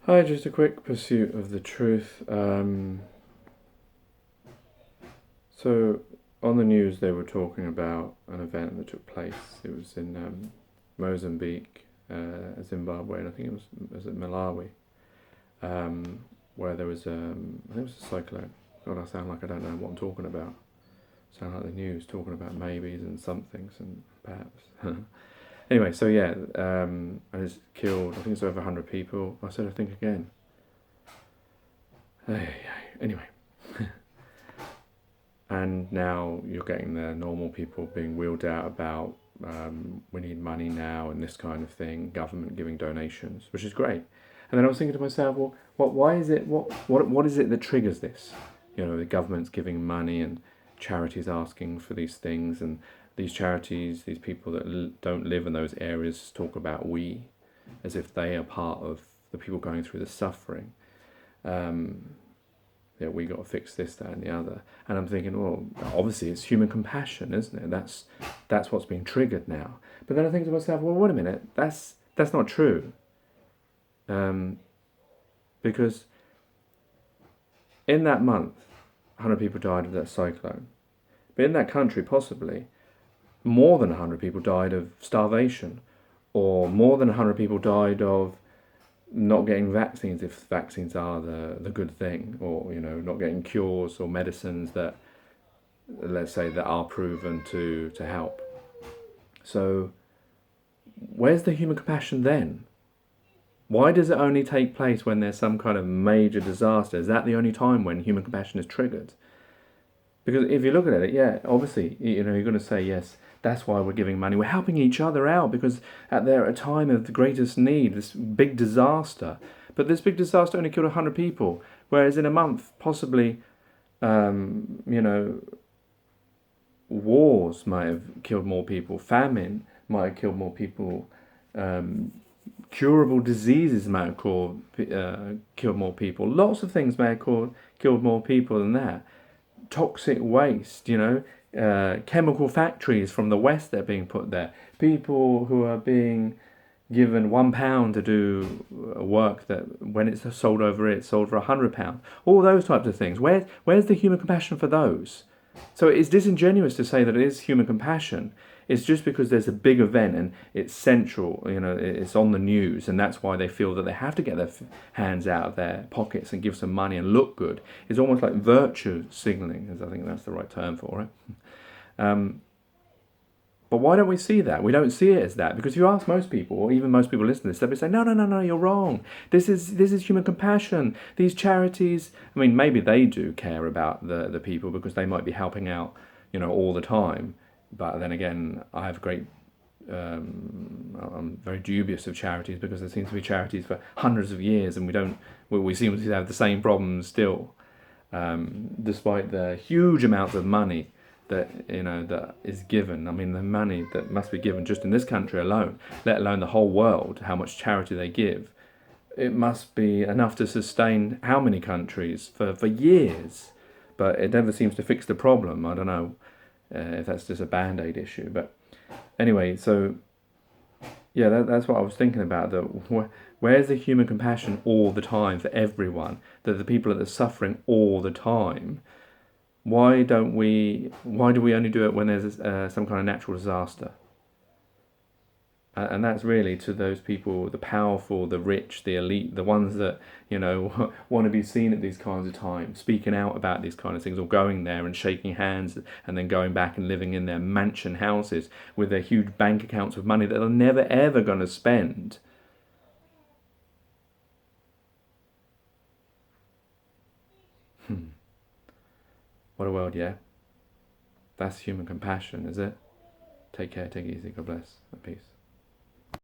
Hi, just a quick pursuit of the truth. So, on the news, they were talking about an event that took place. It was in Mozambique, Zimbabwe, and I think it was it Malawi, where there was I think it was a cyclone. God, I sound like I don't know what I'm talking about. Sound like the news talking about maybes and somethings and perhaps. Anyway, so yeah, and it's killed. I think it's over 100 people. I said I think again. Anyway, and now you're getting the normal people being wheeled out about we need money now and this kind of thing, government giving donations, which is great. And then I was thinking to myself, well, why is it, what is it that triggers this? You know, the government's giving money and charities asking for these things, and these charities, these people that don't live in those areas talk about we, as if they are part of the people going through the suffering. Yeah, we got to fix this, that, and the other. And I'm thinking, well, obviously it's human compassion, isn't it? That's what's being triggered now. But then I think to myself, well, wait a minute, that's not true, because in that month, 100 people died of that cyclone. But in that country, possibly more than 100 people died of starvation, or more than 100 people died of not getting vaccines if vaccines are the good thing, or not getting cures or medicines that, let's say, that are proven to help. So where's the human compassion then? Why does it only take place when there's some kind of major disaster? Is that the only time when human compassion is triggered? Because if you look at it, yeah, obviously, you're going to say, yes, that's why we're giving money. We're helping each other out because at a time of the greatest need, this big disaster. But this big disaster only killed 100 people, whereas in a month, possibly, you know, wars might have killed more people, famine might have killed more people, curable diseases might have killed more people. Lots of things may have killed more people than that. Toxic waste, chemical factories from the West that are being put there. People who are being given £1 to do work that when it's sold for £100. All those types of things. Where's the human compassion for those? So it's disingenuous to say that it is human compassion. It's just because there's a big event and it's central, it's on the news, and that's why they feel that they have to get their hands out of their pockets and give some money and look good. It's almost like virtue signaling, as I think that's the right term for it. But why don't we see that? We don't see it as that, because if you ask most people, or even most people listening to this, they'll be saying, no, you're wrong. This is human compassion. These charities, I mean, maybe they do care about the people because they might be helping out, all the time. But then again, I'm very dubious of charities, because there seems to be charities for hundreds of years, and we seem to have the same problems still, despite the huge amounts of money that is given. I mean, the money that must be given just in this country alone, let alone the whole world, how much charity they give, it must be enough to sustain how many countries for years. But it never seems to fix the problem. I don't know if that's just a band-aid issue. But anyway, so yeah, that's what I was thinking about. Where's the human compassion all the time for everyone? That the people that are suffering all the time. Why do we only do it when there's some kind of natural disaster? And that's really to those people, the powerful, the rich, the elite, the ones that want to be seen at these kinds of times, speaking out about these kind of things, or going there and shaking hands, and then going back and living in their mansion houses with their huge bank accounts with money that they're never ever going to spend. What a world, yeah? That's human compassion, is it? Take care, take it easy, God bless, and peace.